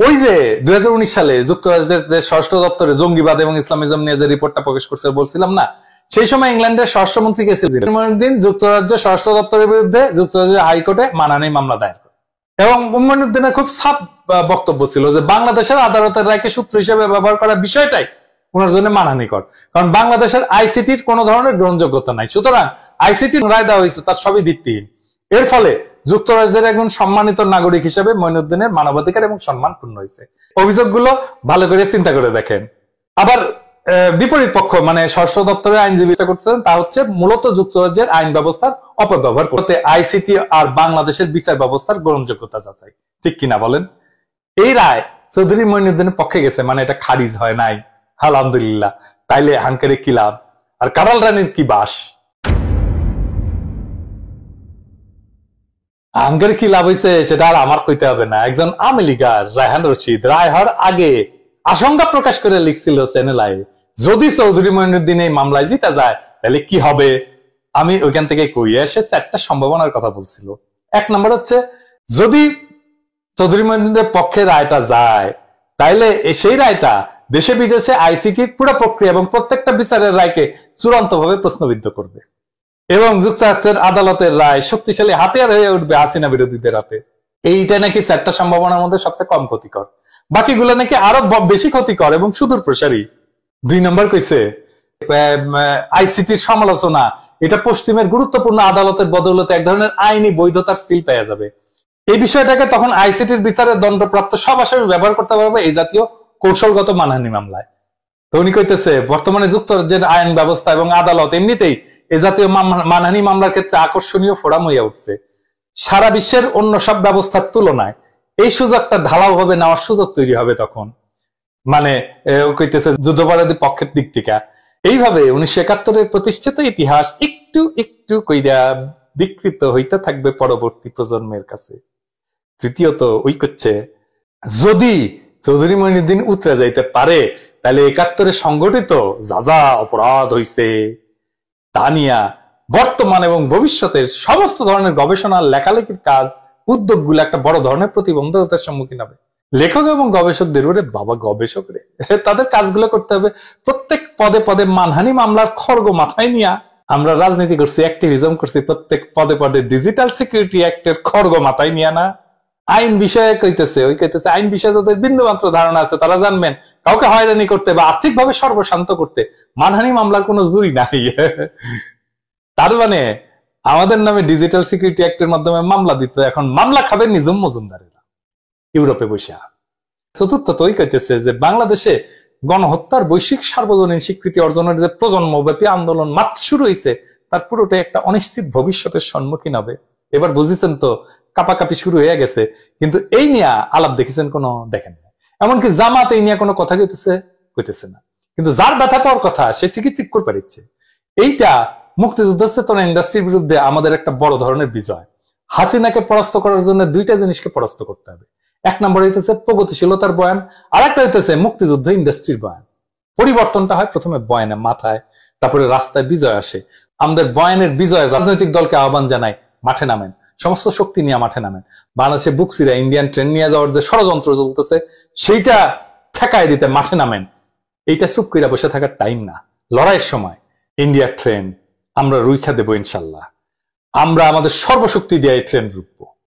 ওই যে 2019 সালে যুক্তরাষ্ট্রের যে স্বরাষ্ট্র দপ্তরে জঙ্গিবাদ এবং ইসলামিজম নিয়ে যে রিপোর্টটা প্রকাশ করছে বলছিলাম না, সেই সময় ইংল্যান্ডের স্বরাষ্ট্রমন্ত্রী গেছিলেন মঈনুদ্দিন যুক্তরাজ্য স্বরাষ্ট্র দপ্তরের বিরুদ্ধে যুক্তরাজ্যের হাইকোর্টে মানহানি মামলা দায়ের করে। এবং মঈনুদ্দিনের খুব সাফ বক্তব্য ছিল যে বাংলাদেশের আদালতের রায়কে সূত্র হিসেবে ব্যবহার করার বিষয়টাই ওনার জন্য মানহানিকর, কারণ বাংলাদেশের আইসিটির কোন ধরনের গ্রহণযোগ্যতা নাই। সুতরাং আইসিটির রায় দেওয়া হয়েছে তার সবই ভিত্তিহীন। এর ফলে যুক্তরাজ্যের একজন সম্মানিত নাগরিক হিসেবে মঈনুদ্দিনের মানবাধিকার এবং সম্মান পূর্ণ হয়েছে। অভিযোগগুলো ভালো করে চিন্তা করে দেখেন। আবার বিপরীত পক্ষ মানে স্বরাষ্ট্র দপ্তরের আইনজীবী করছেন তা হচ্ছে মূলত যুক্তরাজ্যের আইন ব্যবস্থার অপব্যবহার করতে আইসিটি আর বাংলাদেশের বিচার ব্যবস্থার গ্রহণযোগ্যতা যাচাই, ঠিক কিনা বলেন? এই রায় চৌধুরী মঈনুদ্দিনের পক্ষে গেছে, মানে এটা খারিজ হয় নাই, আলহামদুলিল্লাহ। তাইলে হাঙ্কারে কি লাভ আর কারাল রানীর কি বাস? হাঙ্কারে কি লাভ হয়েছে সেটা আর আমার কইতে হবে না। একজন আওয়ামী লীগার রায়হান রশিদ রায় হওয়ার আগে আশঙ্কা প্রকাশ করে লিখছিল চ্যানেলায়, যদি চৌধুরী মঈনুদ্দিন এই মামলায় জিতা যায় তাহলে কি হবে। আমি ওইখান থেকে কই এসে চারটা সম্ভাবনার কথা বলছিল। এক নম্বর হচ্ছে, যদি চৌধুরী মঈনুদ্দিনের পক্ষে রায়টা যায় তাইলে সেই রায়টা দেশে বিদেশে আইসিটির পুরো প্রক্রিয়া এবং প্রত্যেকটা বিচারের রায়কে চূড়ান্ত ভাবে প্রশ্নবিদ্ধ করবে এবং যুক্তরাষ্ট্রের আদালতের রায় শক্তিশালী হাতিয়ার হয়ে উঠবে হাসিনা বিরোধীদের হাতে। এইটা নাকি চারটা সম্ভাবনার মধ্যে সবচেয়ে কম ক্ষতিকর, বাকিগুলো নাকি আরো বেশি ক্ষতিকর এবং সুদূর প্রসারী। 2 নম্বর কইছে আইসিটির সমালোচনা, এটা পশ্চিমের গুরুত্বপূর্ণ আদালতের বদৌলতে এক ধরনের আইনি বৈধতার সিল পেয়ে যাবে। এই বিষয়টাকে তখন আইসিটির বিচারের দণ্ডপ্রাপ্ত সব আসামি ব্যবহার করতে পারবে এই জাতীয় কৌশলগত মানহানি মামলায়। তো উনি কইতেছে বর্তমানে যুক্তরাজ্যের আইন ব্যবস্থা এবং আদালত এমনিতেই এ জাতীয় মানহানি মামলার ক্ষেত্রে আকর্ষণীয় ফোরাম হইয়া উঠছে। সারা বিশ্বের অন্য সব ব্যবস্থার তুলনায় এই সুযোগটা ঢালাও ভাবে নেওয়ার সুযোগ তৈরি হবে তখন, মানে কইতেছে যুদ্ধাপরাধী পক্ষের দিক থেকে। এইভাবে 1971-এর প্রতিষ্ঠিত ইতিহাস একটু একটু কইরা বিকৃত হইতে থাকবে পরবর্তী প্রজন্মের কাছে। তৃতীয়ত ওই করছে, যদি চৌধুরী মঈনুদ্দিন উতরে যাইতে পারে তাহলে 71-এ সংগঠিত যা যা অপরাধ হইছে তা নিয়া বর্তমান এবং ভবিষ্যতের সমস্ত ধরনের গবেষণা লেখালেখির কাজ উদ্যোগগুলো একটা বড় ধরনের প্রতিবন্ধকতার সম্মুখীন হবে। লেখক এবং গবেষকদের, ওরে বাবা গবেষক রে, তাদের কাজগুলো করতে হবে প্রত্যেক পদে পদে মানহানি মামলার খড়গ মাথায় নিয়া। আমরা রাজনীতি করছি, অ্যাক্টিভিজম করছি, প্রত্যেক পদে পদে ডিজিটাল সিকিউরিটি অ্যাক্টের খড়গ মাথায় নিয়া না। আইন বিষয়ে কইতেছে আইন বিষয়ে যাদের বিন্দু মাত্র ধারণা আছে তারা জানবেন কাউকে হয়রানি করতে বা আর্থিকভাবে সর্বশান্ত করতে মানহানি মামলার কোনো জুরি নাই। তার মানে আমাদের নামে ডিজিটাল সিকিউরিটি অ্যাক্টের মাধ্যমে মামলা দিত, এখন মামলা খাবেন নিজুম মজুমদারেরা ইউরোপে বসে। চতুর্থত ওই কইতেছে যে বাংলাদেশে গণহত্যার বৈশ্বিক সার্বজনীন স্বীকৃতি অর্জনের যে প্রজন্মব্যাপী আন্দোলন মাত্র শুরু হয়েছে তার পুরোটাই একটা অনিশ্চিত ভবিষ্যতের সম্মুখীন হবে। এবার বুঝেছেন তো, কাপাকাপি শুরু হয়ে গেছে, কিন্তু এই নিয়ে আলাপ দেখেছেন কোনো? দেখেন না। এমনকি জামাত এই নিয়ে কোনো কথা কইতেছে না, কিন্তু যার ব্যথা পাওয়ার কথা সে ঠিকই ঠিক করে পারিচ্ছে। এইটা মুক্তিযুদ্ধ চেতনা ইন্ডাস্ট্রির বিরুদ্ধে আমাদের একটা বড় ধরনের বিজয়। হাসিনাকে পরাস্ত করার জন্য দুইটা জিনিসকে পরাস্ত করতে হবে। এক নম্বর হইতেছে প্রগতিশীলতার বয়ান, আর একটা হইতেছে মুক্তিযুদ্ধ ইন্ডাস্ট্রির বয়ান। পরিবর্তনটা হয় প্রথমে বয়ানে, মাথায়, তারপরে রাস্তায় বিজয় আসে। আমাদের বয়ানের বিজয় রাজনৈতিক দলকে আহ্বান জানায় মাঠে নামেন, সমস্ত শক্তি নিয়ে মাঠে নামেন। বাংলাদেশে বুকসিরা ইন্ডিয়ান ট্রেন নিয়ে যাওয়ার যে ষড়যন্ত্র চলতেছে সেইটা ঠেকায় দিতে মাঠে নামেন। এইটা চুপ কইরা বসে থাকার টাইম না, লড়াইয়ের সময়। ইন্ডিয়ার ট্রেন আমরা রুইখা দেবো ইনশাল্লাহ, আমরা আমাদের সর্বশক্তি দিয়ে এই ট্রেন রুখবো।